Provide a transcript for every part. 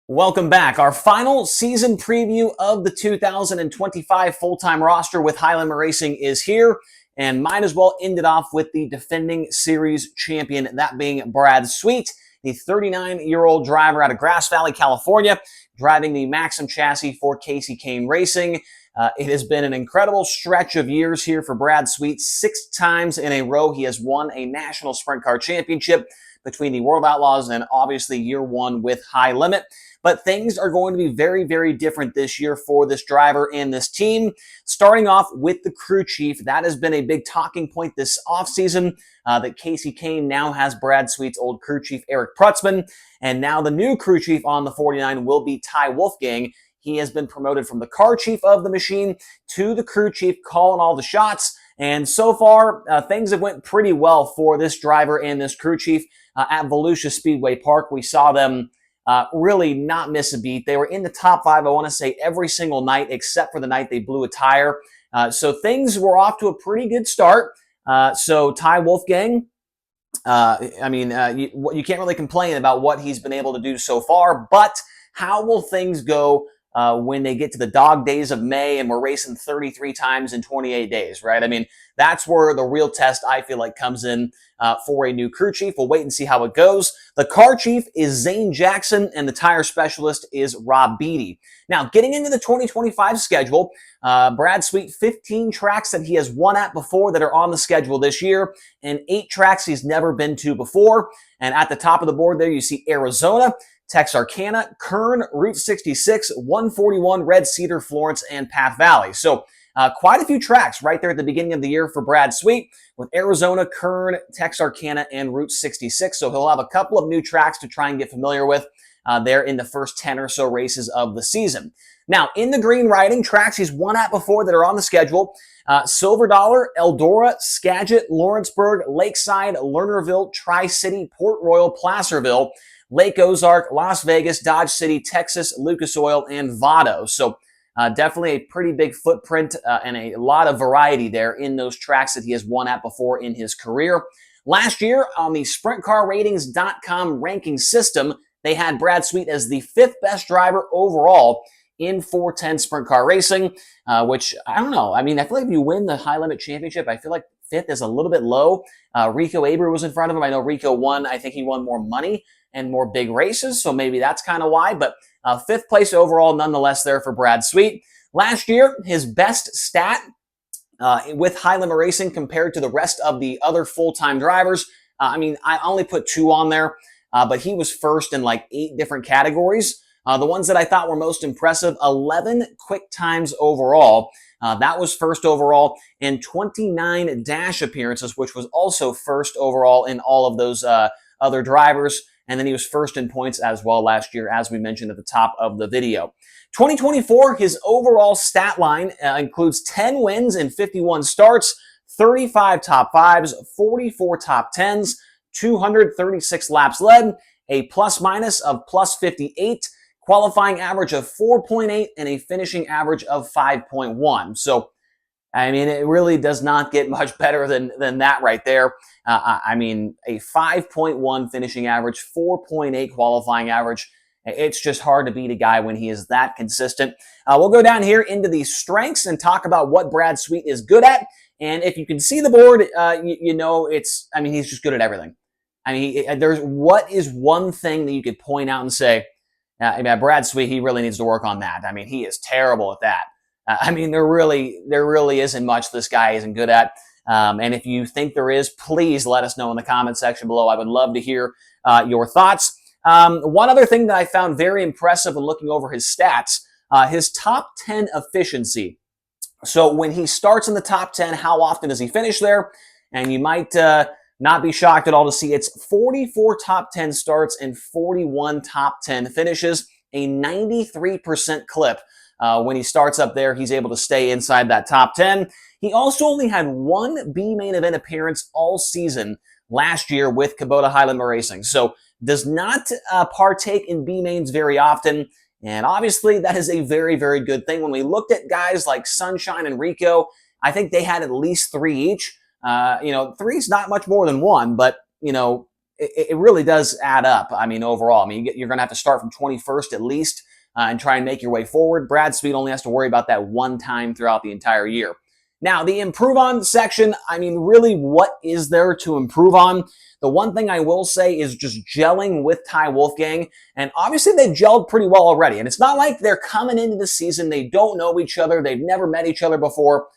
Welcome back. Our final season preview of the 2025 full-time roster with High Limit Racing is here, and might as well end it off with the defending series champion, that being Brad Sweet, the 39-year-old driver out of Grass Valley, California, driving the Maxim chassis for Kasey Kahne Racing. It has been an incredible stretch of years here for Brad Sweet. 6 times in a row he has won a national sprint car championship between the World of Outlaws and obviously year one with High Limit. But things are going to be very, very different this year for this driver and this team. Starting off with the crew chief, that has been a big talking point this offseason, that Kasey Kahne now has Brad Sweet's old crew chief, Eric Prutzman, and now the new crew chief on the 49 will be Ty Wolfgang. He has been promoted from the car chief of the machine to the crew chief, calling all the shots. And so far, things have went pretty well for this driver and this crew chief at Volusia Speedway Park. We saw them really not miss a beat. They were in the top 5, I want to say, every single night except for the night they blew a tire. So things were off to a pretty good start. So Ty Wolfgang, you can't really complain about what he's been able to do so far, but how will things go when they get to the dog days of May and we're racing 33 times in 28 days, right? I mean, that's where the real test, I feel like, comes in for a new crew chief. We'll wait and see how it goes. The car chief is Zane Jackson, and the tire specialist is Rob Beatty. Now, getting into the 2025 schedule, Brad Sweet, 15 tracks that he has won at before that are on the schedule this year, and 8 tracks he's never been to before. And at the top of the board there, you see Arizona, Texarkana, Kern, Route 66, 141, Red Cedar, Florence, and Path Valley. So quite a few tracks right there at the beginning of the year for Brad Sweet with Arizona, Kern, Texarkana, and Route 66. So he'll have a couple of new tracks to try and get familiar with there in the first 10 or so races of the season. Now, in the green writing, tracks he's won at before that are on the schedule: Silver Dollar, Eldora, Skagit, Lawrenceburg, Lakeside, Lernerville, Tri-City, Port Royal, Placerville, Lake Ozark, Las Vegas, Dodge City, Texas, Lucas Oil, and Vado. So definitely a pretty big footprint and a lot of variety there in those tracks that he has won at before in his career. Last year on the SprintCarRatings.com ranking system, they had Brad Sweet as the 5th best driver overall in 410 sprint car racing, which I don't know. I mean, I feel like if you win the High Limit Championship, I feel like 5th is a little bit low. Rico Aber was in front of him. I know Rico won. I think he won more money and more big races, so maybe that's kind of why. But 5th place overall, nonetheless, there for Brad Sweet. Last year, his best stat with High Limit Racing compared to the rest of the other full-time drivers, I only put 2 on there, but he was first in like 8 different categories. The ones that I thought were most impressive: 11 quick times overall. That was first overall, and 29 dash appearances, which was also first overall in all of those other drivers. And then he was first in points as well last year, as we mentioned at the top of the video. 2024, his overall stat line includes 10 wins in 51 starts, 35 top 5s, 44 top 10s, 236 laps led, a plus-minus of plus 58, qualifying average of 4.8, and a finishing average of 5.1. So, I mean, it really does not get much better than that right there. A 5.1 finishing average, 4.8 qualifying average. It's just hard to beat a guy when he is that consistent. We'll go down here into the strengths and talk about what Brad Sweet is good at. And if you can see the board, he's just good at everything. What is one thing that you could point out and say, Brad Sweet, he really needs to work on that. I mean, he is terrible at that. There really isn't much this guy isn't good at. And if you think there is, please let us know in the comment section below. I would love to hear your thoughts. One other thing that I found very impressive when looking over his stats, his top 10 efficiency. So when he starts in the top 10, how often does he finish there? And you might not be shocked at all to see it's 44 top 10 starts and 41 top 10 finishes, a 93% clip. When he starts up there, he's able to stay inside that top 10. He also only had 1 B main event appearance all season last year with Kubota High Limit Racing. So does not partake in B mains very often. And obviously that is a very, very good thing. When we looked at guys like Sunshine and Rico, I think they had at least 3 each. 3 is not much more than 1, but it really does add up. I mean, overall, I mean, you're going to have to start from 21st at least and try and make your way forward. Brad Sweet only has to worry about that one time throughout the entire year. Now, the improve on section, I mean, really, what is there to improve on? The one thing I will say is just gelling with Tai Wolfgang. And obviously, they've gelled pretty well already. And it's not like they're coming into the season, they don't know each other, they've never met each other before.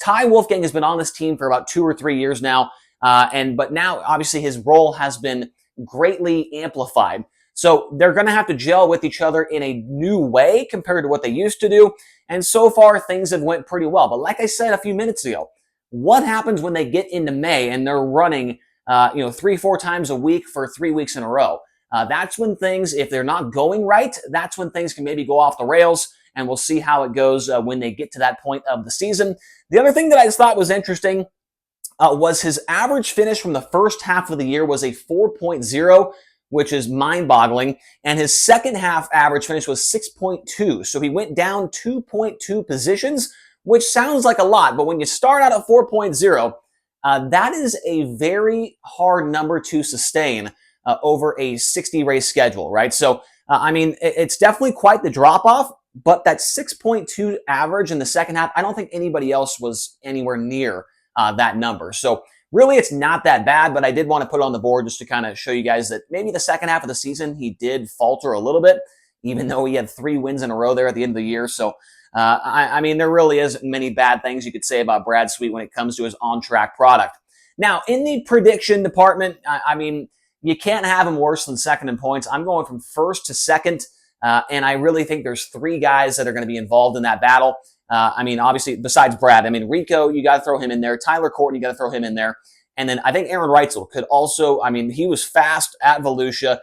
Tai Wolfgang has been on this team for about 2 or 3 years now. But now, obviously, his role has been greatly amplified. So they're going to have to gel with each other in a new way compared to what they used to do. And so far, things have went pretty well. But like I said a few minutes ago, what happens when they get into May and they're running, 3-4 times a week for 3 weeks in a row? That's when things, if they're not going right, that's when things can maybe go off the rails. And we'll see how it goes when they get to that point of the season. The other thing that I just thought was interesting was his average finish from the first half of the year was a 4.0, which is mind-boggling. And his second half average finish was 6.2. So he went down 2.2 positions, which sounds like a lot. But when you start out at 4.0, that is a very hard number to sustain over a 60-race schedule, right? So, it's definitely quite the drop-off. But that 6.2 average in the second half, I don't think anybody else was anywhere near that number. So really, it's not that bad, but I did want to put it on the board just to kind of show you guys that maybe the second half of the season, he did falter a little bit, even though he had 3 wins in a row there at the end of the year. So, there really isn't many bad things you could say about Brad Sweet when it comes to his on-track product. Now, in the prediction department, you can't have him worse than second in points. I'm going from first to second. And I really think there's 3 guys that are going to be involved in that battle. Obviously, besides Brad, Rico, you got to throw him in there. Tyler Courtney, you got to throw him in there. And then I think Aaron Reutzel could also, he was fast at Volusia,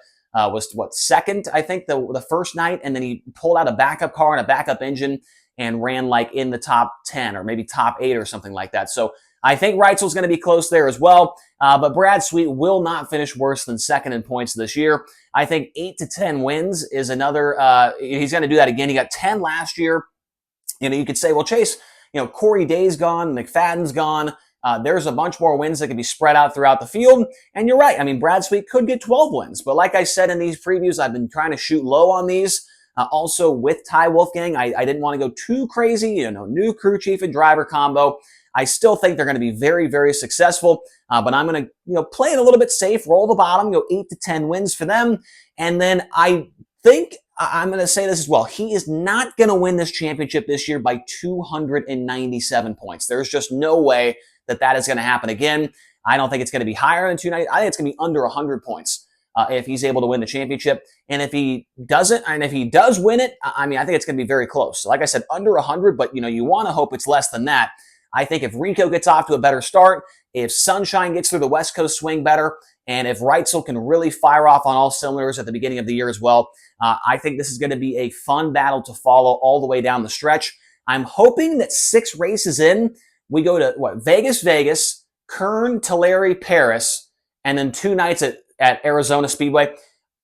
second, I think, the first night. And then he pulled out a backup car and a backup engine and ran like in the top 10 or maybe top 8 or something like that. So I think Reutzel's going to be close there as well. But Brad Sweet will not finish worse than second in points this year. I think 8 to 10 wins is another, he's going to do that again. He got 10 last year. You could say, well, Chase, Corey Day's gone, McFadden's gone. There's a bunch more wins that can be spread out throughout the field. And you're right. Brad Sweet could get 12 wins. But like I said in these previews, I've been trying to shoot low on these. Also with Tai Wolfgang, I didn't want to go too crazy, new crew chief and driver combo. I still think they're going to be very, very successful, but I'm going to, play it a little bit safe, roll the bottom, go 8 to 10 wins for them. And then I think I'm going to say this as well. He is not going to win this championship this year by 297 points. There's just no way that is going to happen again. I don't think it's going to be higher than 290. I think it's going to be under 100 points if he's able to win the championship. And if he doesn't, and if he does win it, I think it's going to be very close. So like I said, under 100, but you want to hope it's less than that. I think if Rico gets off to a better start, if Sunshine gets through the West Coast swing better, and if Reutzel can really fire off on all cylinders at the beginning of the year as well, I think this is going to be a fun battle to follow all the way down the stretch. I'm hoping that 6 races in, we go to Vegas, Kern, Tulare, Paris, and then 2 nights at Arizona Speedway.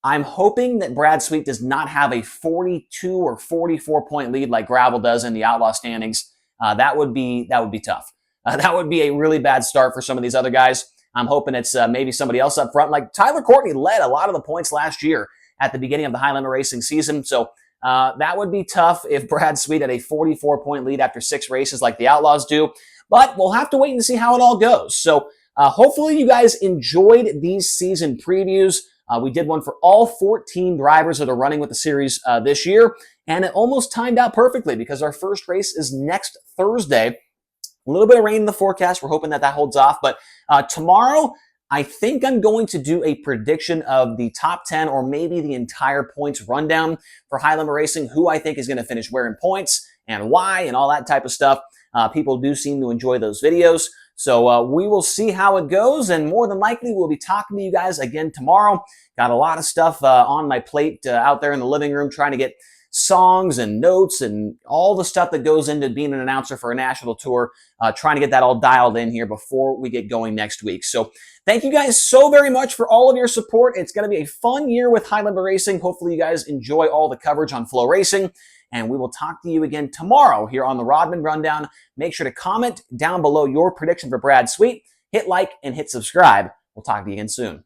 I'm hoping that Brad Sweet does not have a 42 or 44 point lead like Gravel does in the Outlaw standings. That would be tough. That would be a really bad start for some of these other guys. I'm hoping it's maybe somebody else up front. Like Tyler Courtney led a lot of the points last year at the beginning of the High Limit Racing season. So that would be tough if Brad Sweet had a 44 point lead after 6 races like the Outlaws do. But we'll have to wait and see how it all goes. So hopefully you guys enjoyed these season previews. We did one for all 14 drivers that are running with the series this year. And it almost timed out perfectly because our first race is next Thursday. A little bit of rain in the forecast. We're hoping that holds off. But tomorrow, I think I'm going to do a prediction of the top 10 or maybe the entire points rundown for High Limit Racing, who I think is going to finish where in points and why and all that type of stuff. People do seem to enjoy those videos. So we will see how it goes, and more than likely we'll be talking to you guys again tomorrow. Got a lot of stuff on my plate out there in the living room, trying to get songs and notes and all the stuff that goes into being an announcer for a national tour, trying to get that all dialed in here before we get going next week. So thank you guys so very much for all of your support. It's going to be a fun year with High Limit Racing. Hopefully you guys enjoy all the coverage on Flow Racing. And we will talk to you again tomorrow here on the Rodman Rundown. Make sure to comment down below your prediction for Brad Sweet. Hit like and hit subscribe. We'll talk to you again soon.